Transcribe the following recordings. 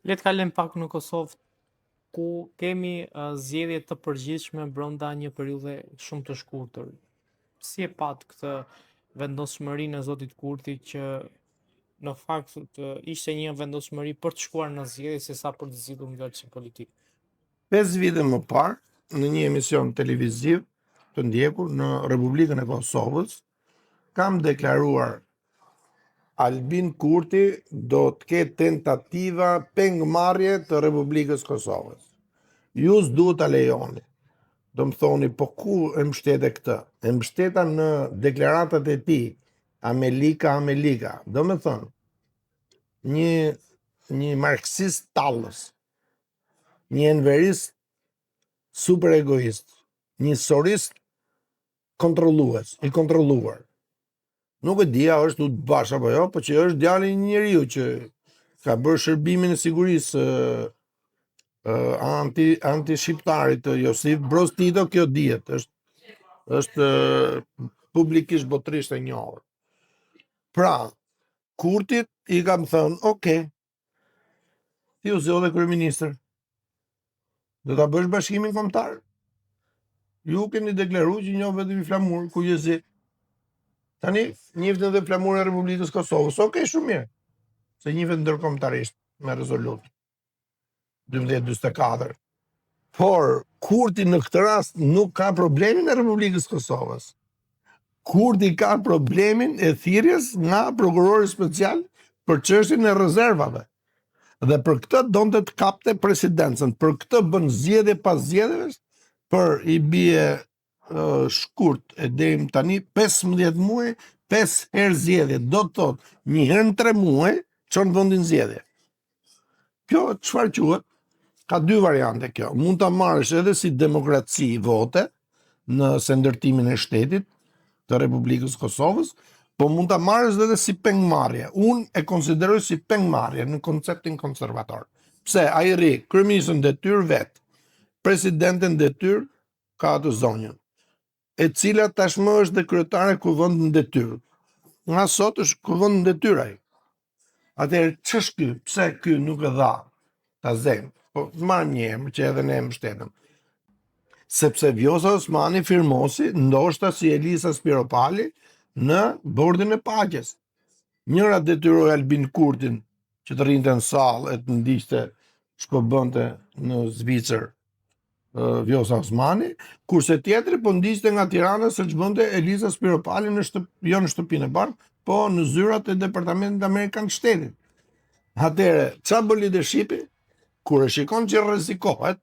Le të kalojmë pak në Kosovë, ku kemi zgjedhje të përgjithshme brenda një periudhe shumë të shkurtër. Si e pat këtë vendosmërinë e zotit Kurti që në fakt ishte një vendosmëri për të shkuar në zgjedhje sesa për të zgjidhur një veçë politik. 5 vite më parë, në një emision televiziv të ndjekur në Republikën e Kosovës, kam deklaruar Albin Kurti do të ketë tentativa pengmarrje të Republikës Kosovës. Ju s'duhet ta lejoni. Do më thoni, po ku e mbështete këtë? E mbështeta në deklaratat e tij, Amelika. Do më thonë, një marksist tallës, një enverist super egoist, një sorist kontrollues, i kontrolluar. Nuk e dia është u të bash apo jo, po që është djali një njeriu që ka bërë shërbimin e sigurisë anti-shqiptarit të Josip Broz Tito, kjo dihet, është publikisht botërisht e njohur. Pra, Kurtit i kam thënë, okay, ti u zgjodhe kryeministër. Do ta bësh bashkimin kombëtar. Ju keni deklaruar që njoh vetëm i flamur ku jezi. Tani njihni edhe flamurën e Republikës Kosovës. Okej, shumë mirë. Se njihet ndërkombëtarisht me rezolut 1244. Por Kurti në këtë rast nuk ka problemin e Republikës Kosovës. Kurti ka problemin e thirrjes nga prokurori special për çështjen e rezervave. Dhe për këtë donte të kapte presidencën. Për këtë bën zgjedhje pas zgjedhjeve, për i bie shkurt e deri tani 15 muaj, 5 herë zgjedhje. Do të thotë, një herë në 3 muaj çon vendin zgjedhje. Kjo çfarë quhet? Ka 2 variante kjo. Mund ta marrësh edhe si demokraci vote në ndërtimin e shtetit të Republikës Kosovës, po mund ta marrësh edhe si pengmarrje. Unë e konsideroj si pengmarrje në konceptin konservator. Pse ai rri kryeministën detyrë vet, presidenten detyrë ka atë zonjën, e cila tashmë është dhe kryetare e kuvendit detyrë. Nga sot është kuvend detyrë ai. Atëherë ç'është ky? Pse ky nuk e dha ta zem? Po marr një emër që edhe ne mbështetëm. Sepse Vjosa Osmani firmosi, ndoshta si Elisa Spiropali, në bordin e paqes. Njëra detyroi Albin Kurtin që të rrinte në sallë e të ndiqte ç'po bënte në Zvicër Vjosa Osmani, kurse tjetri po ndiqte nga Tirana se ç'bënte Elisa Spiropali jo në shtëpinë e bardhë, po në zyrat e Departamentit Amerikan të Shtetit. Atëherë, ç'a bën leadershipi? Kur e shikon që rrezikohet,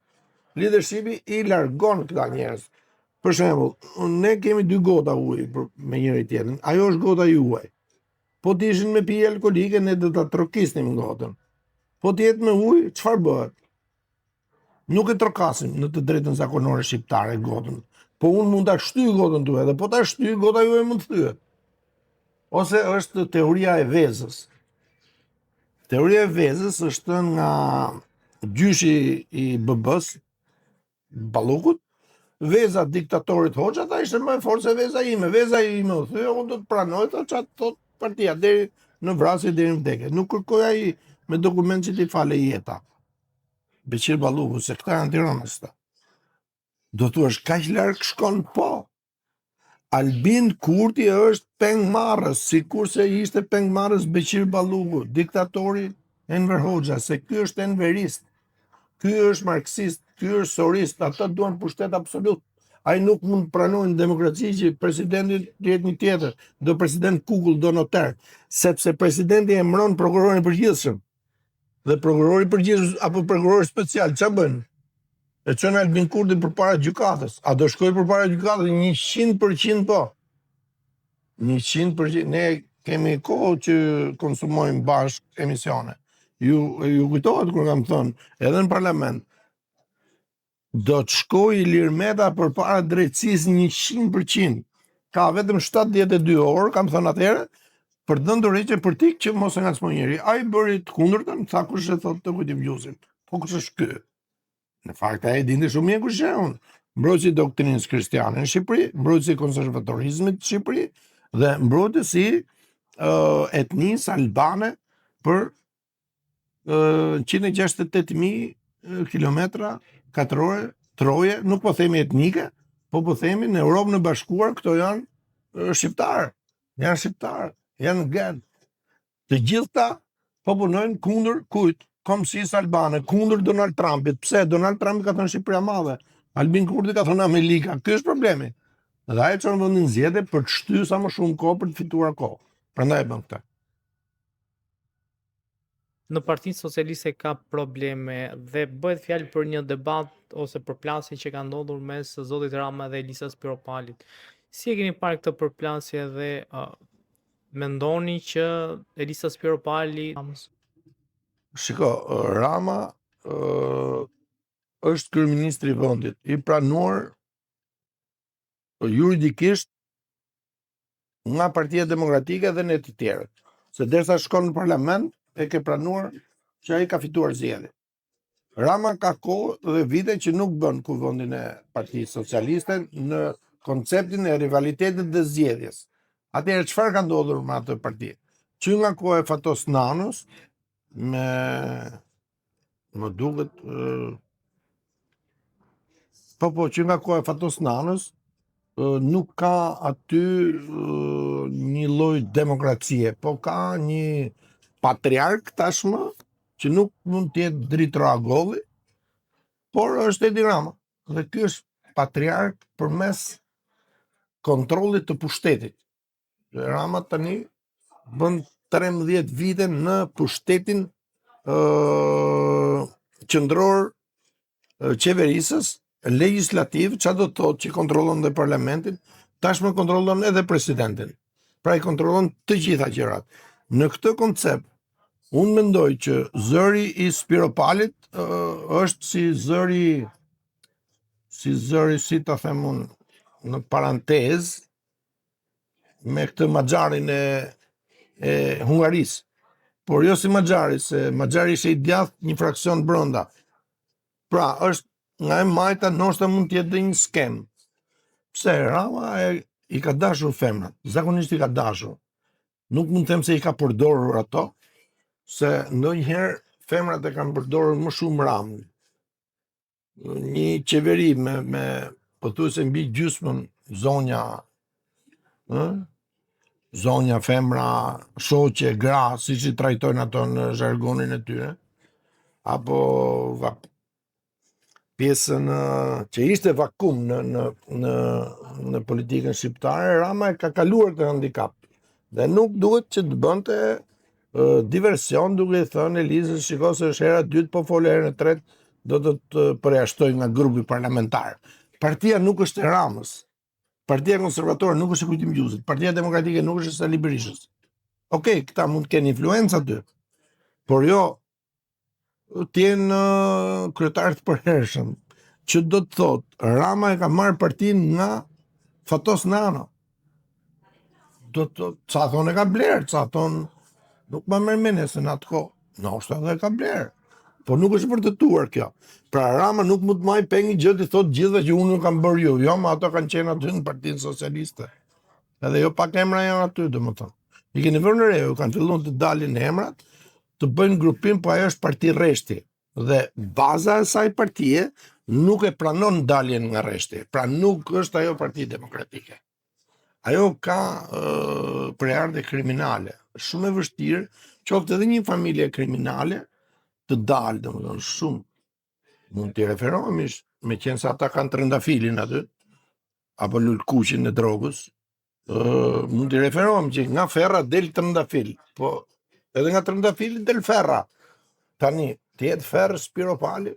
leadershipi i largon këta njerëz. Për shembull, ne kemi 2 gota ujë me njëri tjetrin. Ajo është gota juaj. Po të ishin me pije alkolike, ne do ta trokisnim gotën. Po të jetë me ujë, çfarë bëhet? Nuk e trokasim në të drejtën zakonore shqiptare gotën. Po unë mund ta shtyj gotën tuaj, dhe po ta shtyj gota juaj mund të thyet. Ose është teoria e vezës. Teoria e vezës është nga gjyshi i BB-s, Ballukut. Veza diktatorit Hoxha, ta ishte më e fortë se veza ime. Veza ime u thye, unë do të pranoj të çat thot partia deri në vrasje deri në vdekje. Nuk kërkoj ai me dokument që ti fale jeta. Beqir Balluku, se këta janë Tiranës ta. Do të thuash kaq larg shkon, po. Albin Kurti është pengmarrës, sikurse ishte pengmarrës Beqir Balluku, diktatori Enver Hoxha, se ky është enverist. Ky është marksist, ky është sorist, ata duan pushtet absolut. Ai nuk mund të pranojnë demokraci që presidenti të jetë një tjetër, do president kukull, do notar, sepse presidenti emëron prokurorin e përgjithshëm. Dhe prokurori i përgjithshëm apo prokurori special ç'a bën? E çon Albin Kurtin përpara gjykatës. A do shkoj përpara gjykatës? 100% po. 100%. Ne kemi kohë që konsumojmë bashkë emisione. Ju kujtohet kur kam thënë, edhe në parlament, do të shkoj Ilir Meta përpara drejtësisë 100%. Ka vetëm 72 orë, kam thënë atëherë, për të dhënë dorëheqje për tik që mos e ngacmoj njëri. Ai bëri të kundërtën, tha kush e thotë të kujtim vjusin. Po kush është ky? Në fakt ai dinte shumë mirë kush është unë. Mbrojtësi i doktrinës kristiane në Shqipëri, mbrojtësi i konservatorizmit në Shqipëri dhe mbrojtësi etnisë albane për 168.000 kilometra katrore, troje, nuk po themi etnike, po themi në Europën e Bashkuar këto janë shqiptarë, janë gen. Të gjitha po punojnë kundër kujt? Kombësisë albane, kundër Donald Trumpit. Pse? Donald Trumpi ka thënë Shqipëria madhe. Albin Kurti ka thënë Amerika. Ky është problemi. Dhe ai çon vendin zgjedhje për të shtyr sa më shumë kohë për të fituar kohë. Prandaj e bën këtë. Në Partinë Socialiste ka probleme dhe bëhet fjalë për një debat ose përplasje që ka ndodhur mes zotit Rama dhe Elisas Piropalit. Si e keni parë këtë përplasje dhe mendoni që Elisas Piropali Shiko, Rama është kryeministri i vendit, i pranuar juridikisht nga Partia Demokratike dhe në të tjerët. Se derisa shkon në parlament, e ke pranuar që ai ka fituar zgjedhjet. Rama ka kohë dhe vite që nuk bën kuvendin e Partisë Socialiste në konceptin e rivalitetit dhe zgjedhjes. Atëherë çfarë ka ndodhur me atë parti? Që nga koha e Fatos Nanës, më duket që nga koha e Fatos Nanës nuk ka aty një lloj demokracie, po ka një patriark tashmë që nuk mund të jetë dritë por është Edi Rama. Dhe ky është patriark përmes kontrollit të pushtetit. Rama tani bën 13 vite në pushtetin qendror qeverisës, legislativ, çfarë do të thotë që kontrollon dhe parlamentin, tashmë kontrollon edhe presidentin. Pra i kontrollon të gjitha gjërat. Në këtë koncept, unë mendoj që zëri i Piropalit është si zëri, si ta them unë, në parantezë, me këtë Maxharin e Hungarisë. Por jo si Maxhari, se Maxhari ishte i djathtë një fraksion brenda. Pra, është nga e majta ndoshta mund të jetë dhe një skem. Pse Rama i ka dashur femrat, zakonisht i ka dashur. Nuk mund të them se i ka përdorur ato, se ndonjëherë femrat e kanë përdorur më shumë Ramën. Një qeveri me pothuajse mbi gjysmën zonja, femra, shoqe, gra, siç i trajtojnë ato në zhargonin e tyre, apo pjesën që ishte vakum në politikën shqiptare, Rama e ka kaluar këtë handicap. Dhe nuk duhet që të bënte diversion duke i thënë Elizës, shiko se është hera e dytë, po fole herën e tretë, do të përjashtoj nga grupi parlamentar. Partia nuk është e Ramës. Partia Konservatore nuk është e Kujtim Gjusit. Partia Demokratike nuk është e Sali Berishës. Okej, këta mund të kenë influencë aty, por jo t'jenë kryetar të përhershëm, që do të thotë Rama e ka marrë partinë nga Fatos Nano. Do të ca thonë e ka blerë, ca thonë nuk më merr mendje se në atë kohë, ndoshta edhe e ka blerë. Po nuk është vërtetuar kjo. Pra Rama nuk mund të marrë pengi gjë të thotë gjithëve që unë nuk kam bërë ju. Jo, ma ato kanë qenë aty në Partinë Socialiste. Edhe jo pak emra janë aty, domethënë. I keni vënë në re, kanë filluar të dalin emrat, të bëjnë grupim, po ajo është parti rreshti. Dhe baza e saj partie nuk e pranon daljen nga rreshti. Pra nuk është ajo Parti Demokratike. Ajo ka prejardhje kriminale. Shumë e vështirë, qoftë edhe një familje kriminale, të dalë, domethënë shumë. Mund t'i referohemi, me qenë se ata kanë trëndafilin aty, apo lulkuqin e drogës, mund t'i referohemi që nga ferra del trëndafil, po edhe nga trëndafili del ferra. Tani, të jetë ferrë Piropali,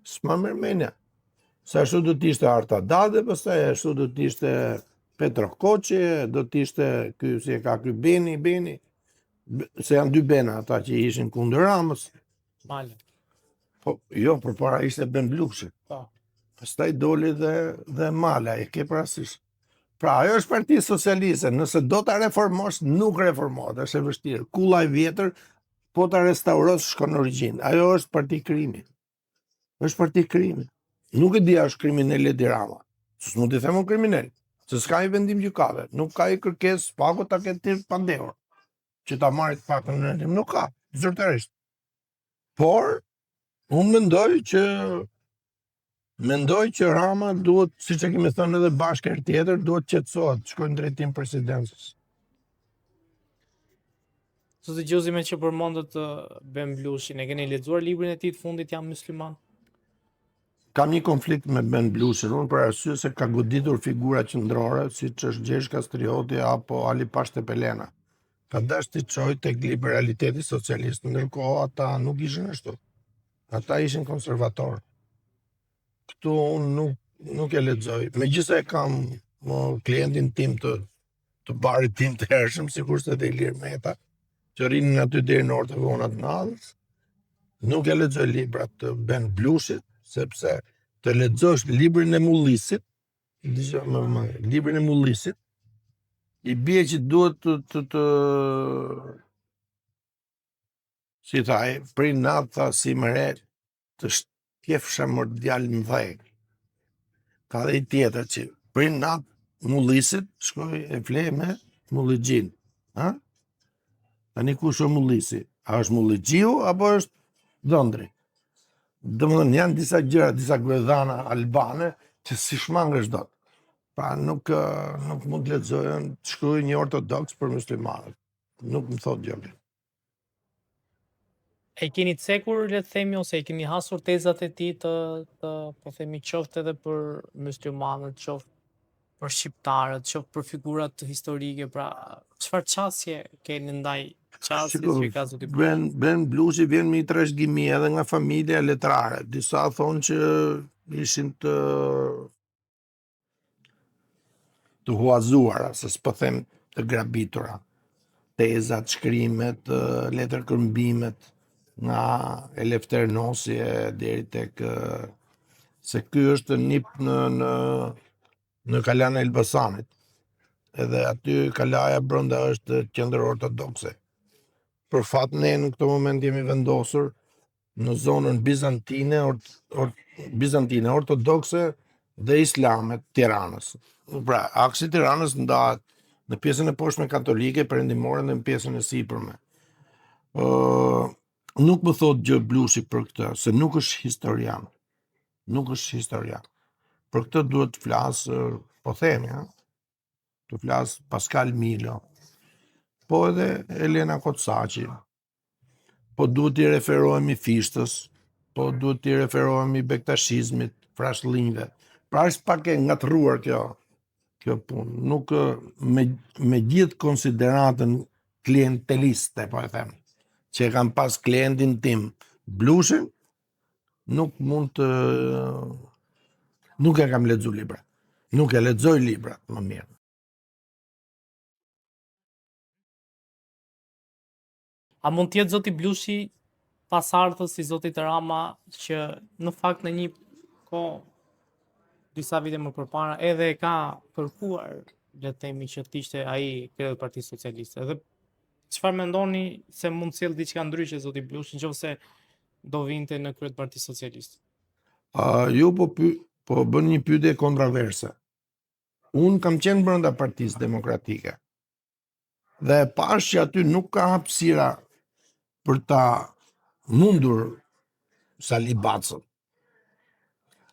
s'ma merr mendja. Se ashtu do t'ishte Arta Dade, pastaj ashtu do t'ishte Petro Koçi, do t'ishte ky si e ka ky Beni, se janë dy Bena ata që ishin kundër Ramës. Male. Po, jo, përpara ishte Ben Blushi. Pastaj doli dhe Mala, e ke parasysh. Pra, ajo është Parti Socialiste, nëse do ta reformosh, nuk reformohet, është e vështirë. Kulla e vjetër, po ta restaurosh shkon në origjinë. Ajo është parti krimi. Është parti krimi. Nuk e di a është kriminal Edi Rama. S'mund t'i them unë kriminal, se s'ka i vendim gjykate, nuk ka i kërkesë pagu ta ketë pandehur, që ta marrit pakën në rendim, nuk ka, zyrtarisht. Por, unë mendoj që Rama duhet, siç e kemi thënë edhe bashkë herë tjetër, duhet qetësohet, shkojnë drejtim presidencës. Sot të gjuzime që përmendët Ben Blushin, e keni lexuar librin e tij të fundit Jam Musliman? Kam një konflikt me Ben Blushin, unë për arsye se ka goditur figura qendrore, siç është Gjergj Kastrioti apo Ali Pashte Pelena. Ka dash të çojë tek liberaliteti socialist, ndërkohë ata nuk ishin ashtu. Ata ishin konservatorë. Këtu unë nuk e lexoj. Megjithëse e kam klientin tim të barit tim të hershëm, sikurse te Ilir Meta, që rrinin aty deri në orët e vona të natës, nuk e lexoj librat të Ben Blushit, sepse të lexosh librin e Mullisit, librin e Mullisit, i bie që duhet të si thaj, prin natë tha si më re, të shtjefsha më djalë më dhej. Ka dhe i tjetër që prin natë Mullisit, shkoj e fle me Mulligjin. Ha? Tani kush është Mullisi? A është Mulligjiu apo është Dhëndri? Domethënë janë disa gjëra, disa gvedhana albane që si shmangësh dot. Pra nuk mund të lexojën, të shkruaj një ortodoks për muslimanët. Nuk më thot gjë. E keni cekur, le të themi, ose e keni hasur tezat e tij të po themi qoftë edhe për muslimanët, qoftë për shqiptarët, qoftë për figurat historike, pra çfarë qasje keni ndaj qasjes që ka zoti Blushi? Ben Blushi vjen me trashëgimi edhe nga familja letrare. Disa thonë që ishin të huazuara, se s'po them të grabitura. Tezat, shkrimet, letër këmbimet nga Elefter Nosje deri tek se ky është nip në Kalan e Elbasanit. Edhe aty kalaja brenda është qendër ortodokse. Për fat ne në këtë moment jemi vendosur në zonën bizantine, ortodokse dhe islame të Tiranës. Pra, aksi Tiranës ndahet në pjesën e poshtme katolike, perëndimore dhe në pjesën e sipërme. Nuk më thot gjë Blushi për këtë, se nuk është historian. Nuk është historian. Për këtë duhet të flas, po themi, të flas Pascal Milo, po edhe Elena Kocaqi, po duhet t'i referohemi Fishtës, po duhet t'i referohemi Bektashizmit, Frashëllinjve. Pra është pak e ngatruar kjo punë. Nuk me gjithë konsideratën klienteliste, po e them, që e kam pas klientin tim Blushin, nuk e kam lexuar libra. Nuk e lexoj librat, më mirë. A mund të jetë zoti Blushi pasardhës si zotit Rama, që në fakt në një kohë disa vite më përpara edhe e ka kërkuar, le të themi, që të ishte ai kreu i Partisë Socialiste. Dhe çfarë mendoni se mund të sjellë diçka ndryshe zoti Blushi nëse do vinte në krye të Partisë Socialiste? Ju po bën një pyetje kontroverse. Unë kam qenë brenda Partisë Demokratike dhe e pash që aty nuk ka hapësira për ta mundur Sali Bacën.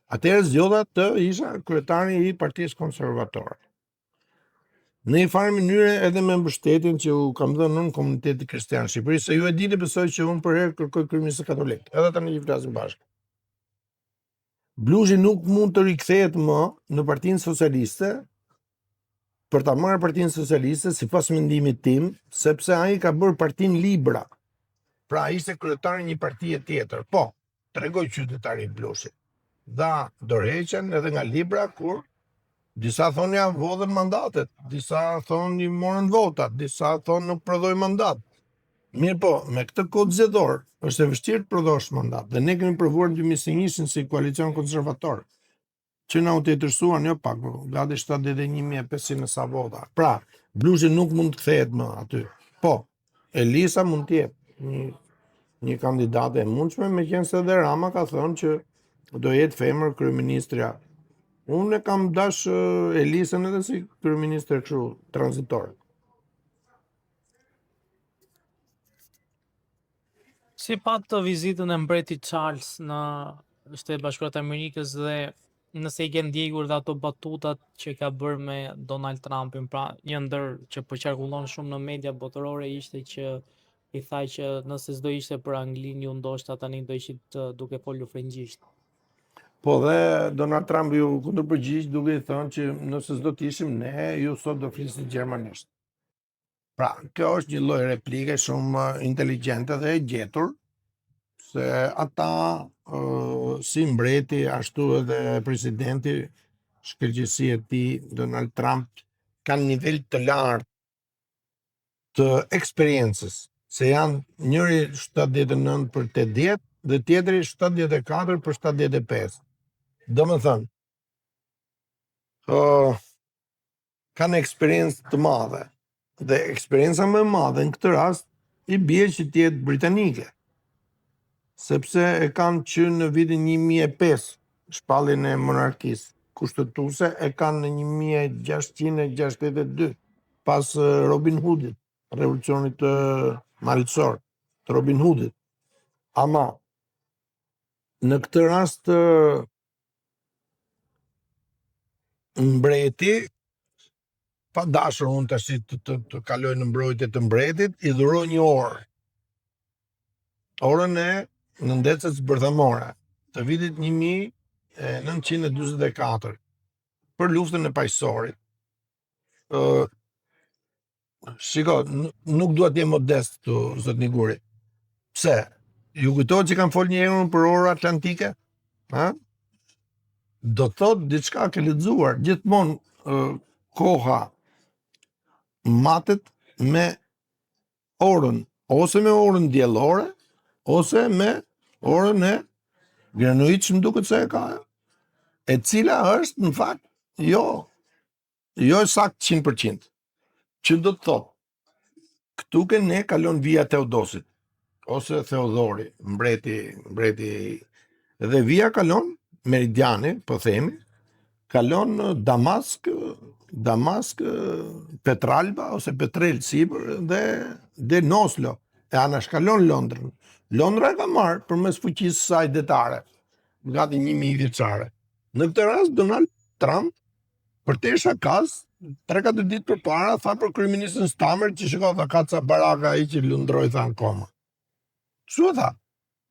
Atëherë zgjodha të isha kryetari i Partisë Konservatore. Në një farë mënyrë edhe me mbështetjen që u kam dhënë në komuniteti kristian në Shqipëri, se ju e dini besoj që unë për herë kërkoj kryeministër katolik, edhe tani që flasim bashkë. Blushi nuk mund të rikthehet më në Partinë Socialiste për ta marrë Partinë Socialiste sipas mendimit tim, sepse ai ka bërë Partinë Libra. Pra ishte kryetari një partie tjetër. Po, tregoj qytetarit Blushi. Dha dorëheqjen edhe nga Libra kur disa thonë ja vodhen mandatet, disa thonë i morën votat, disa thonë nuk prodhoi mandat. Mirë po, me këtë kod zgjedhor është e vështirë të prodhosh mandat. Dhe ne kemi provuar në 2021 si koalicion konservator, që na u tetërsuan jo pak, gati 71.500 sa vota. Pra, Blushi nuk mund të kthehet më aty. Po, Elisa mund të jetë një kandidate e mundshme, meqense edhe Rama ka thënë që do jetë femër kryeministrja. Unë e kam dash Elisën edhe si kryeministër kështu tranzitore. Si patë vizitën e mbretit Charles në Shtetet Bashkuara të Amerikës dhe nëse i ke ndjekur dhe ato batutat që ka bërë me Donald Trumpin, pra një ndër që po qarkullon shumë në media botërore ishte që i thaj që nëse s'do ishte për Anglinë, ju ndoshta tani do ishit duke folur frëngjisht. Po dhe Donald Trump ju kundërpërgjigj duke i thënë që nëse s'do të ishim ne, ju sot do flisni gjermanisht. Pra, kjo është një lloj replike shumë inteligjente dhe e gjetur, se ata si mbreti, ashtu edhe presidenti, shkëlqësia e tij Donald Trump kanë nivel të lartë të eksperiencës, se janë njëri 79 për 80 dhe tjetri 74 për 75. Do më thënë, kanë eksperiencë të madhe. Dhe eksperienca më e madhe në këtë rast i bie që tjetë britanike, sepse e kanë që në vitin 2005, shpalljen e monarkisë kushtetuese e kanë në 1662, pas Robin Hoodit, revolucionit malësor të Robin Hoodit. Ama në këtë rast mbreti, pa dashur unë tash të kaloj në mbrojtje të mbretit, i dhuroi një orë. Orën e nëndecës bërthamore të vitit 1944 për luftën e paqësorit. Shiko, nuk dua të jem modest këtu, zot Niguri. Pse? Ju kujtohet që kanë folë një herë për orë atlantike? Ha? Do thot diçka ke lexuar, gjithmonë koha matet me orën, ose me orën diellore, ose me orën e Greenwich, më duket se e ka, e cila është në fakt jo sakt 100%. Që do të thotë, këtu ke ne kalon vija Teodosit, ose Theodori, mbreti, dhe vija kalon Meridiani, po themi, kalon Damask, Petralba ose Petrel sipër dhe Oslo, e anashkalon Londrën. Londra e ka marrë përmes fuqisë saj detare, gati 1000 vjeçare. Në këtë rast Donald Trump, për te shakas, 3-4 ditë përpara tha për kryeministrin Stamer që shiko tha ka ca baraka ai që lundroi tha akoma. Çu tha?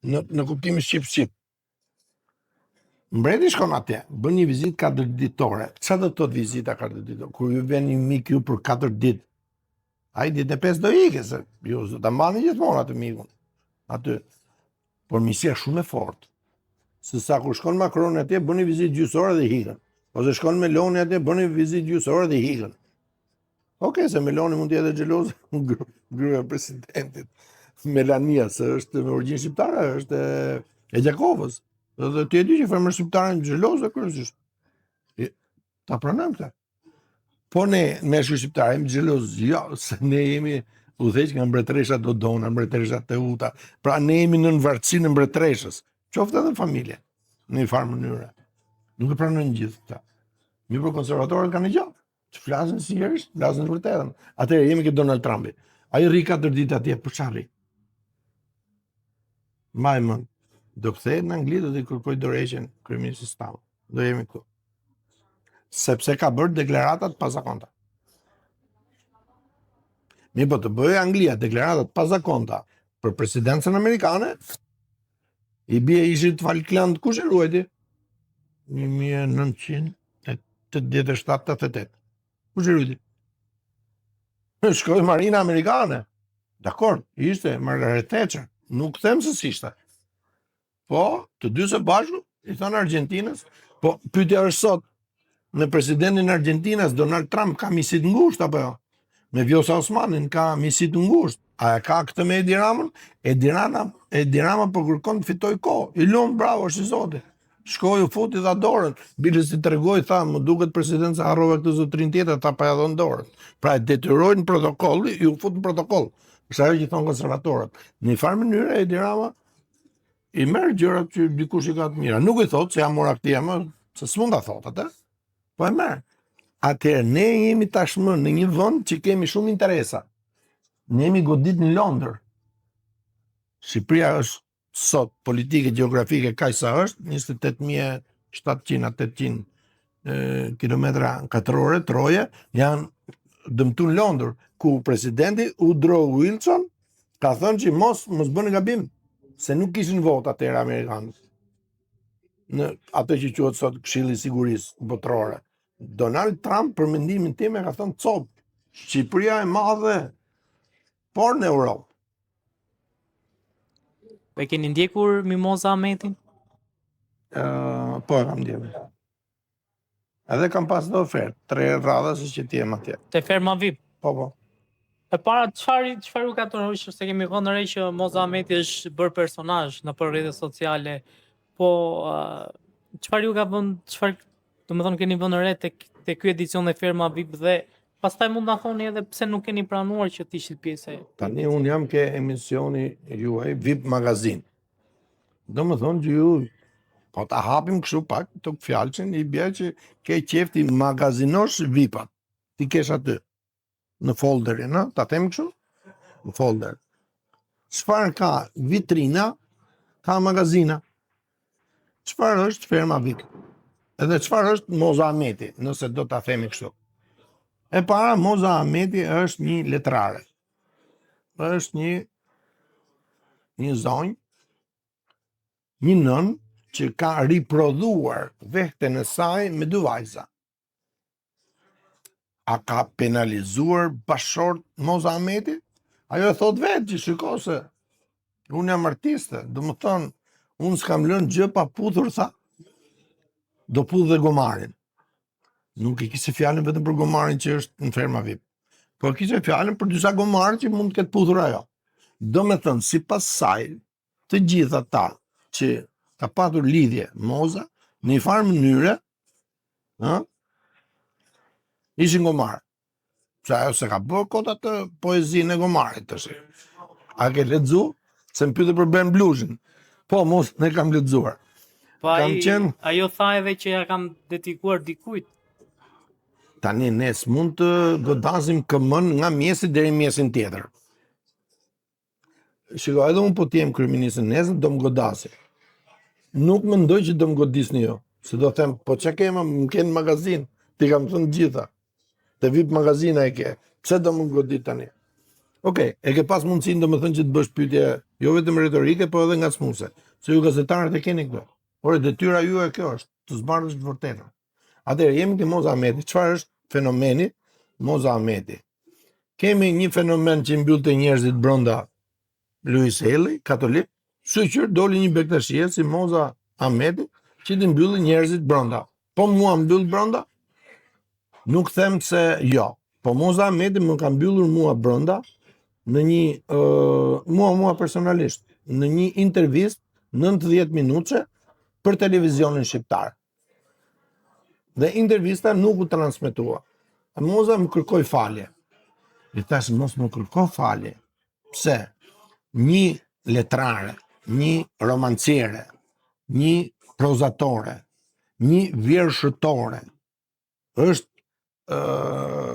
Në kuptimin shqip. Mbreti shkon atje, bën një vizitë 4 ditore. Çfarë do të thotë vizita 4 ditore? Kur ju vjen një mik ju për 4 ditë, ai ditën e 5 do ikë, se ju do ta mbani gjithmonë atë mikun. Aty. Por misia shumë e fortë. Se sa kur shkon Macron atje, bën një vizitë gjysore dhe hikën. Ose shkon Meloni atje, bën një vizitë gjysore dhe hikën. Okej, se Meloni mund të jetë xheloz gruaja e presidentit. Melania, se është me origjinë shqiptare, është e Gjakovës. Dhe ti e di që femër shqiptare në xheloze kryesisht. Ta pranojmë këtë. Po ne meshkuj shqiptarë jemi xheloz, jo, se ne jemi udhëheq nga mbretëresha Dodona, mbretëresha Teuta. Pra ne jemi në varësinë e mbretëreshës. Qoftë edhe familje, në një farë mënyre. Nuk e pranojnë gjithë këta. Mi për konservatorët kanë gjallë. Që flasin seriozisht, flasin të vërtetën. Atëherë jemi ke Donald Trumpi. Ai rri 4 ditë atje, për çfarë rri? Majmën, do kthehet në Angli do të kërkoj dorëheqjen kryeministit Stamer. Do jemi këtu. Sepse ka bërë deklarata të pazakonta. Mi po të bëjë Anglia deklarata të pazakonta për presidencën amerikane, i bie ishit Falkland kush e ruajti? 1987-88. Kush e ruajti? Shkoi Marina amerikane. Dakor, ishte Margaret Thatcher. Nuk them se s'ishte. Po, të dy së bashku, i thonë Argentinës, po pyetja është sot, me presidentin e Argentinës, Donald Trump ka misit ngushtë apo jo? Me Vjosa Osmanin ka misit ngushtë. A e ka këtë me Edi Ramën? Edi Rama po kërkon të fitoj kohë. I lum bravo, është i zoti. Shkoi u futi dha dorën. Bile si tregoi tha, më duket presidenca harrova këtë zotrin tjetër, ta pa ja dhënë dorën. Pra e detyrojnë protokolli, ju fut në protokoll. Është ajo që thon konservatorët. Në një farë mënyrë Edi Rama i merr gjërat që dikush i ka të mira. Nuk i thot se jam mora këtia më, se s'mund ta thot atë. Po e merr. Atëherë ne jemi tashmë në një vend që kemi shumë interesa. Ne jemi godit në Londër. Shqipëria është sot politike gjeografike kaq sa është, 28.700-800 kilometra katrore, troje, janë dëmtu në Londër, ku presidenti Woodrow Wilson ka thënë që mos bëni gabim, se nuk kishin votë atëherë amerikanët në atë që quhet sot Këshilli i Sigurisë Botërore. Donald Trump, për mendimin tim, e ka thënë cop, Shqipëria e madhe, por në Europë. Po e keni ndjekur Mimoza Ahmetin? Po e kam ndjekur. Edhe kam pas dhe ofertë, 3 radha si që t'jem atje. Te ferma VIP. Po. E para çfarë u ka tërhequr se kemi vënë re që Moza Ahmeti është bërë personazh në për rrjetet sociale. Po çfarë ju ka vënë, domethënë keni vënë re te ky edicion e ferma VIP dhe pastaj mund na thoni edhe pse nuk keni pranuar që të ishit pjesë e. Tani unë jam ke emisioni juaj VIP Magazin. Domethënë që ju po ta hapim kështu pak të fjalçin, i bie që ke qef ti magazinosh VIP-at. Ti kesh aty në folderin, ë? Ta them kështu? Në folder. Çfarë ka vitrina, ka magazina. Çfarë është ferma VIP? Edhe çfarë është Moza Ahmeti, nëse do ta themi kështu. E para, Moza Ahmeti është një letrare. Është një zonjë, një nën që ka riprodhuar vehten e saj me 2 vajza. A ka penalizuar bashkëshort Moza Ahmeti? Ajo e thot vetë që shiko se unë jam artiste, do më thonë, unë s'kam lënë gjë pa puthur, tha, do puth dhe gomarin. Nuk e kishte fjalën vetëm për gomarin që është në ferma VIP, por kishte fjalën për disa gomarë që mund të ketë puthur ajo. Do me thënë, sipas saj, të gjitha ata që ka patur lidhje Moza, në një farë mënyre, ishin gomarë. Se ajo se ka bërë kota të poezinë e gomarit të shi. A ke lexu? Se më pyete për Ben Blushin. Po, mos ne kam lexuar. Po ajo tha edhe që ja kam dedikuar dikujt. Tani ne s'mund të godasim këmën nga mjesi deri mjesin tjetër. Shiko, edhe unë po t'jem kryeministër nesër, do më godasi. Nuk mendoj që do më godisni jo. Se do them, po që kema, më kenë magazin, ti kam thënë gjitha. Te VIP magazina e ke. Pse do më godit tani? Okej, e ke pas mundësin do më thënë që të bësh pyetje, jo vetëm retorike, po edhe nga smuse. Se ju gazetarët e keni këto. Ore, detyra ju e kjo është, të zbardhësh të vërtetën. Atëherë, jemi ke Moza Ahmeti. Çfarë është fenomeni Moza Ahmeti? Kemi një fenomen që mbyllte njerëzit brenda Luis Helli, katolik, shqyr doli një bektashie si Moza Ahmeti, që të mbylli njerëzit brenda. Po mua mbyll brenda? Nuk them se jo. Po Moza Ahmeti më ka mbyllur mua brenda në një mua personalisht, në një intervistë 90 minutëshe për televizionin shqiptar. Dhe intervista nuk u transmetua. Moza më kërkoi falje. I thash mos më kërko falje. Pse? Një letrare, një romanciere, një prozatore, një vjershëtore është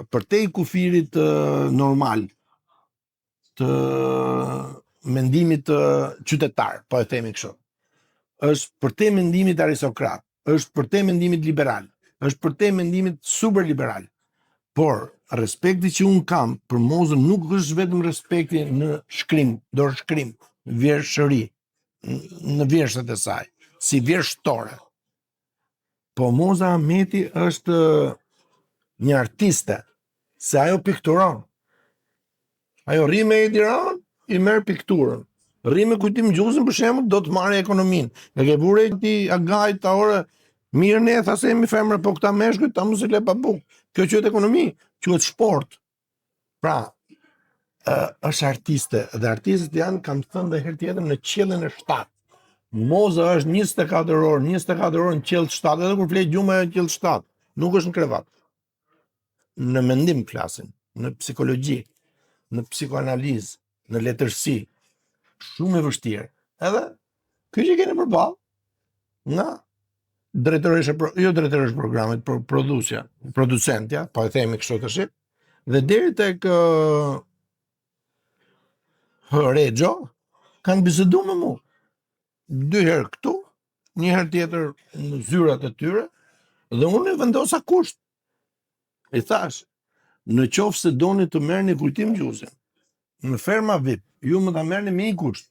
përtej kufirit normal të mendimit qytetar, po e themi kështu. Është përtej mendimit aristokrat, është përtej mendimit liberal, është përtej mendimit superliberal. Por respekti që unë kam për Mozën nuk është vetëm respekti në shkrim, dorë shkrim, vjershëri, në vjershet e saj, si vjershtore. Po Moza Ahmeti është një artiste, se ajo pikturon. Ajo rri me Edi Ramën, i merr pikturën. Rri me Kujtim Gjusin, për shembull, do të marrë ekonominë. E ke burë ti agaj ta ore mirë ne thasemi femra, po këta meshkujt ta mos i le pa buk. Kjo quhet ekonomi, quhet sport. Pra, është artiste, dhe artistët janë, kam thënë dhe herë tjetër, në qiellin e 7. Moza është 24 orë në qiell 7, edhe kur flet gjumë në qiell 7, nuk është në krevat. Në mendim flasin, në psikologji, në psikoanalizë, në letërsi, shumë e vështirë. Edhe, kjo që keni përballë, nga drejtoresha programit, producentja, po e themi kështu tash, dhe deri tek Rexho, kanë bisedu me mu. 2 herë këtu, 1 herë tjetër në zyrat e tyre, dhe unë e vendosa kusht. I thash, në qoftë se doni të merrni kujtim gjuzi, në ferma VIP, ju më ta merrni me 1 kusht.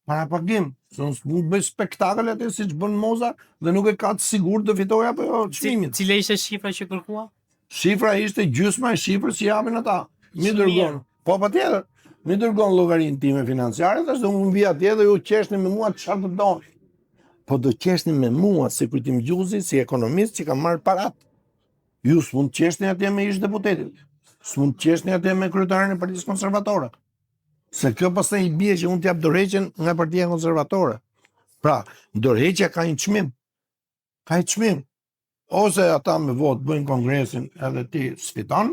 Para pagim, se unë s'mund bëj spektakël atë siç bën Moza dhe nuk e ka të sigurt të fitoj apo jo çmimin. Cila ishte shifra që kërkua? Shifra ishte gjysma e shifrës që japin ata. Mi Shumë dërgon. mirë. Po patjetër. Mi dërgon llogarinë time financiare, tash do unë vi atje dhe ju qeshni me mua çfarë të doni. Po do qeshni me mua si kujtim gjuzi, si ekonomist që kam marrë parat. Ju s'mund qeshni atje me ish deputetit. S'mund qeshni atje me kryetarin e Partisë Konservatore. Se kjo pastaj i bie që unë t'jap dorëheqjen nga Partia Konservatore. Pra, dorëheqja ka një çmim. Ka një çmim. Ose ata me votë bëjnë kongresin edhe ti sfiton,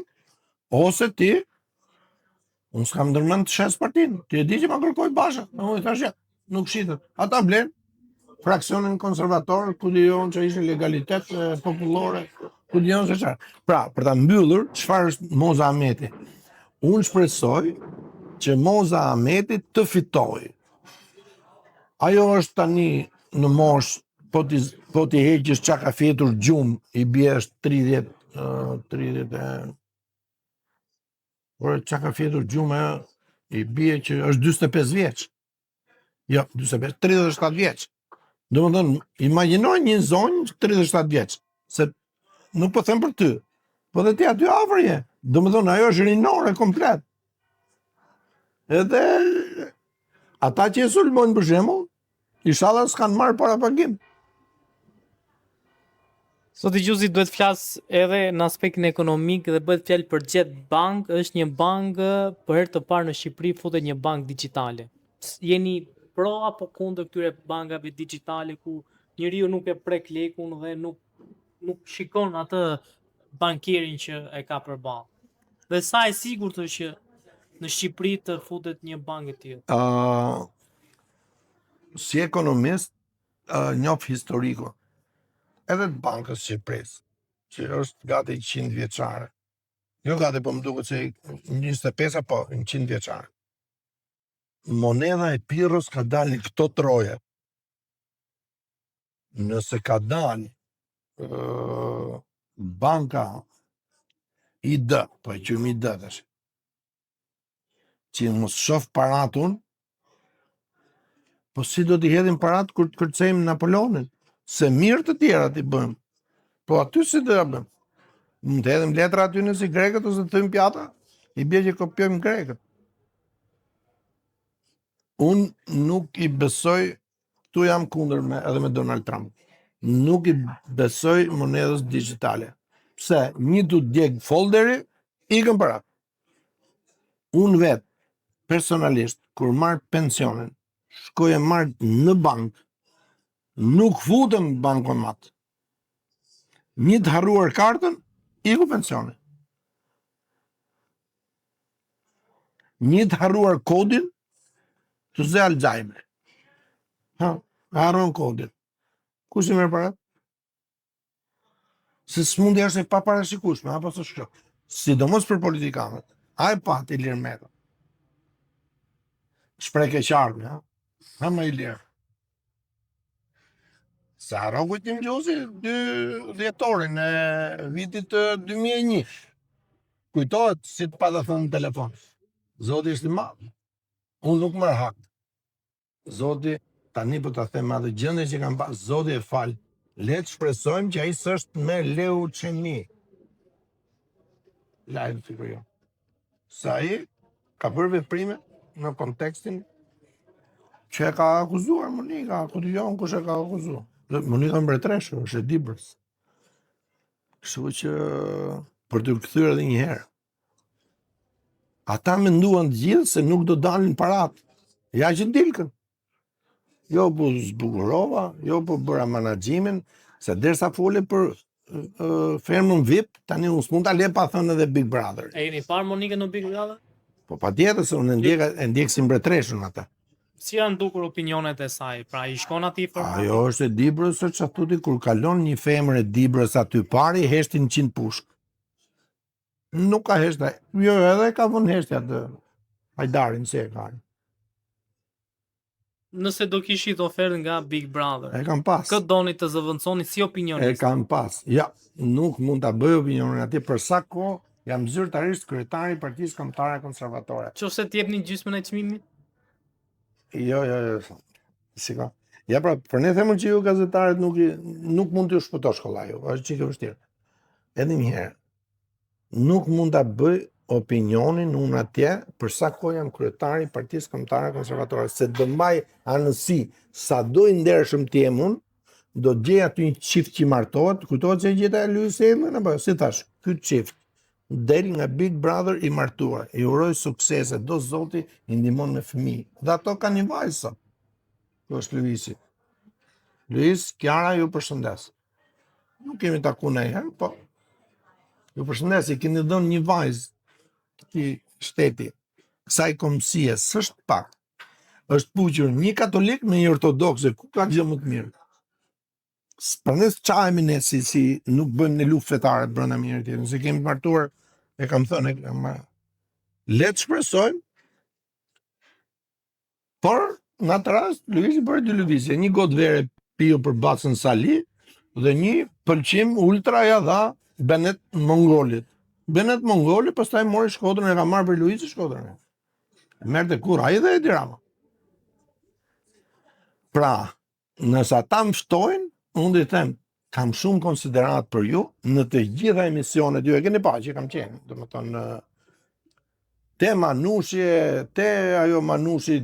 ose ti, unë s'kam ndërmend të shes partinë, ti e di që ma kërkoj Basha, unë i thash ja, nuk shitet. Ata blen fraksionin konservator, ku dijon që ishte legalitet popullore, ku dijon se çfarë. Pra, për ta mbyllur, çfarë është Moza Ahmeti? Unë shpresoj që Moza Ahmeti të fitojë. Ajo është tani në moshë, po ti heqësh çka ka fjetur gjumë, i bie është 30 por çka ka fjetur gjumë, i bie që është 45 vjeç. Jo, 45, 37 vjeç. Domethënë, imagjino një zonjë 37 vjeç, se nuk po them për ty, po dhe ti aty afër je. Domethënë, ajo është rinore komplet. Edhe ata që e sulmojnë për shembull, inshallah s'kan marrë para pagim. Zoti Gjuzi duhet flas edhe në aspektin ekonomik dhe bëhet fjalë për Jet Bank, është një bankë për herë të parë në Shqipëri futet një bankë digjitale. Jeni pro apo kundër këtyre bankave digjitale ku njeriu nuk e prek lekun dhe nuk shikon atë bankierin që e ka përballë. Dhe sa e sigurt është që në Shqipëri të futet një bankë e tillë? Si ekonomist, njoh historikun edhe të bankës Shqipërisë, që është gati 100 vjeçare. Jo gati, po më duket se 25 po 100 vjeçare. Monedha e Pirrës ka dalë këto troje. Nëse ka dalë banka ID, po e quajmë ID tash, që mos shoh paratun, po si do t'i hedhin parat kur të kërcejmë Napoleonin? Se mirë të tjera t'i bëjmë. Po aty si do ja bëjmë? Mund të hedhim letra aty në si grekët ose të thëjmë pjata? I bie që kopjojmë grekët. Unë nuk i besoj, tu jam kundër edhe me Donald Trump. Nuk i besoj monedhës digjitale. Pse një du djeg folderi, ikën parat. Unë vetë, personalisht, kur marr pensionin, shkoj e marr në bankë, nuk futem bankomat. Një të harruar kartën, iku pensioni. Një të harruar kodin, të zë Alzheimer. Harron kodin. Kush i merr parat? Se smundja është e paparashikueshme, apo s'është kjo? Sidomos për politikanët. Ai pat Ilir Meta. Shpreh keqardhje, ha? Ha më Ilir. Se harron kujtim gjuzi 2 dhjetorin e vitit 2001. Kujtohet si të pata thënë në telefon. Zoti është i madh. Unë nuk marr hak. Zoti, tani po ta them atë gjendje që kam pas, Zoti e fal. Le të shpresojmë që ai s'është me leucemi. Lajm figurë. Sa ai ka bërë veprime në kontekstin që e ka akuzuar Monika, ku dijon kush e ka akuzuar. Monika Mbretreshu, është e Dibrës. Kështu që për të kthyer edhe një herë. Ata menduan të gjithë se nuk do dalin parat. Ja që dilkën. Jo po zbukurova, jo po bëra menaxhimin, se derisa fole për fermën VIP, tani unë s'mund ta le pa thënë edhe Big Brother. E jeni parë Monikën në Big Brother? Po patjetër se unë e ndjek si Mbretreshun ata. Si janë dukur opinionet e saj? Pra i shkon atij format? Ajo është e Dibrës, që atuti kur kalon një femër e Dibrës aty pari, heshtin 100 pushk. Nuk ka heshta. Jo, edhe ka vënë heshtja të Hajdarin, se e ka. Nëse do kishit ofertë nga Big Brother, E kam pas. këtë doni të zëvendësoni si E opinionist? kam pas. Ja, nuk mund ta bëj opinionin atje për sa kohë jam zyrtarisht kryetari i Partisë Kombëtare Konservatore. Nëse të jepni gjysmën e çmimit? Jo. Shiko. Ja pra, për ne themën që ju gazetarët nuk mund t'ju shpëtosh kollaju, është çike vështirë. Edhe një herë, nuk mund ta bëj opinionin unë atje për sa kohë jam kryetari i Partisë Kombëtare Konservatore, se do mbaj anësi sa do i ndershëm të jem unë, do të gjej aty një çift që martohet, kujtohet se gjeta e Luis Edmund apo si thash, ky çift del nga Big Brother i martuar, i uroj suksese, do Zoti i ndihmon me fëmijë. Dhe ato kanë një vajzë sot. Kjo është Luisi. Luis, Kiara, ju përshëndes. Nuk kemi taku ndonjëherë, po ju përshëndes, i keni dhënë një vajzë këtij shteti, kësaj kombësie, s'është pak. Është puqur një katolik me një ortodokse, ku ka gjë më të mirë? Prandaj çajemi ne si nuk bëjmë ne luftë fetare brenda njëri tjetrit. Se kemi martuar, e kam thënë, le të shpresojmë. Por në atë rast Luisi bëri dy lëvizje, një gotë vere piu për Bacën Sali dhe një pëlqim ultra ja dha Benet Mongolit. Benet Mongoli pastaj mori Shkodrën, e ka marrë për Luisi Shkodrën. Merrte kur ai dhe Edi Rama. Pra, nëse ata më ftojnë, unë do të them, kam shumë konsiderat për ju në të gjitha emisionet, ju e keni pa që kam qenë, domethënë te Manushje, te ajo Manushi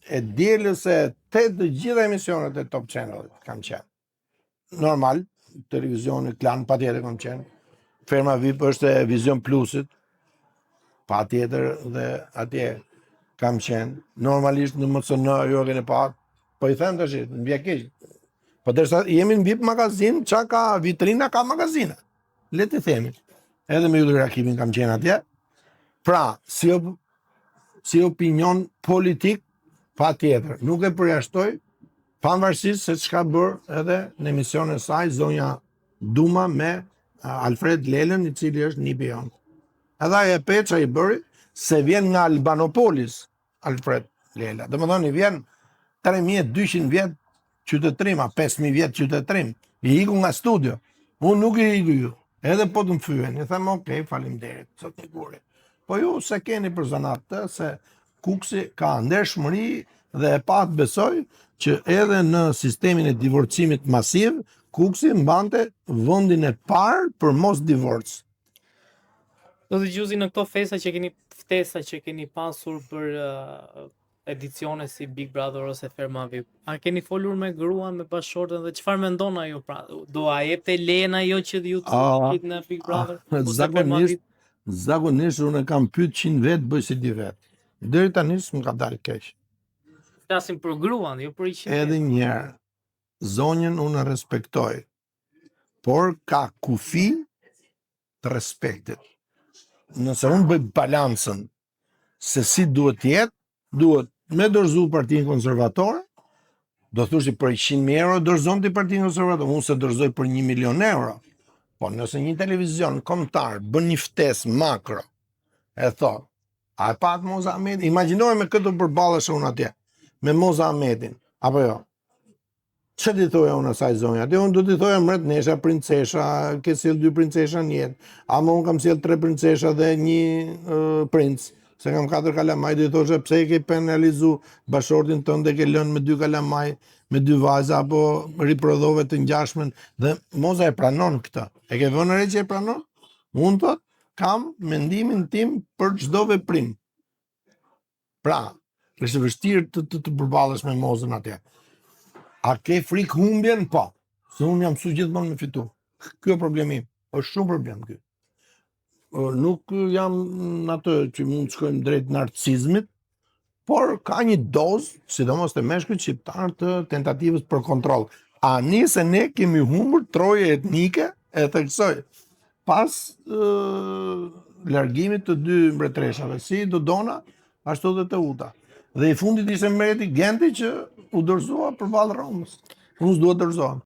e dielës, te të gjitha emisionet e Top Channel kam qenë. Normal, televizioni Klan patjetër kam qenë. Ferma VIP është e Vision Plusit, patjetër dhe atje kam qenë. Normalisht në MCN ju e keni pa, po i them tash, më vjen keq. Po derisa jemi në VIP magazin, çka ka vitrina ka magazina. Le të themi. Edhe me Ylli Rakimin kam qenë atje. Pra, si opinion politik, patjetër, nuk e përjashtoj, pavarësisht se çka bërë edhe në emisionin e saj zonja Duma me Alfred Lelën, i cili është nipi jon. Edhe ai e peça i bëri se vjen nga Albanopolis Alfred Lela. Domethënë i vjen 3200 vjet qytetërim, 5000 vjet qytetërim. I iku nga studio. Unë nuk i iku ju. Edhe po të më fyen, i them okej, faleminderit, sot një guri. Po ju se keni për zanat të, se Kuksi ka ndershmëri dhe e pat besoj që edhe në sistemin e divorcimit masiv, Kuksi mbante vendin e parë për mos divorc. Do të gjuzi në këto ftesa që keni pasur për edicione si Big Brother ose Ferma VIP. A keni folur me gruan, me bashkëshorten dhe çfarë mendon ajo pra? Do a jepte lejen ajo që ju të shkit në Big Brother? Zakonisht unë kam pyet 100 vet, bëj si di vet. Deri tani s'm ka dalë keq. Flasim për gruan, jo për 100 vet. Edhe një herë, zonjën unë respektoj, por ka kufi të respektit. Nëse unë bëj balancën se si duhet jetë, duhet me dorëzu Partinë Konservatore, do thushi për 100.000 euro dorëzon ti Partinë Konservatore, unë se dorëzoj për 1 milion euro. Po nëse një televizion kombëtar bën një ftesë makro, e thot, a e pat Moza Ahmedin? Imagjinoj me këtë përballesh unë atje, me Moza Ahmedin, apo jo? Që t'i thoja unë asaj zonja? Atje unë do t'i thoja mret nesha princesha, ke sjell 2 princesha në jetë, ama unë kam sjell 3 princesha dhe një princ, se kam 4 kalamaj, do i thoshe pse ke penalizu bashortin tënd dhe ke lënë me 2 kalamaj, me 2 vajza, apo riprodhove të ngjashmen, dhe Moza e pranon këtë. E ke vënë re që e pranon? Unë thot, kam mendimin tim për çdo veprim. Pra, është vështirë të përballesh me Mozën atje. A ke frikë humbjen? Po. Se unë jam mësuar gjithmonë me fitu. Ky është problemi im. Është shumë problem ky. Nuk jam në atë që mund të shkojmë drejt narcisizmit, por ka një dozë, sidomos të meshkujt shqiptar, të tentativës për kontroll. Ani se ne kemi humbur troje etnike, e theksoj, pas largimit të 2 mbretreshave, si Dodona, ashtu dhe Teuta. Dhe i fundit ishte mbreti Genti që u dorëzua përballë Romës. Unë s'dua të dorëzohem.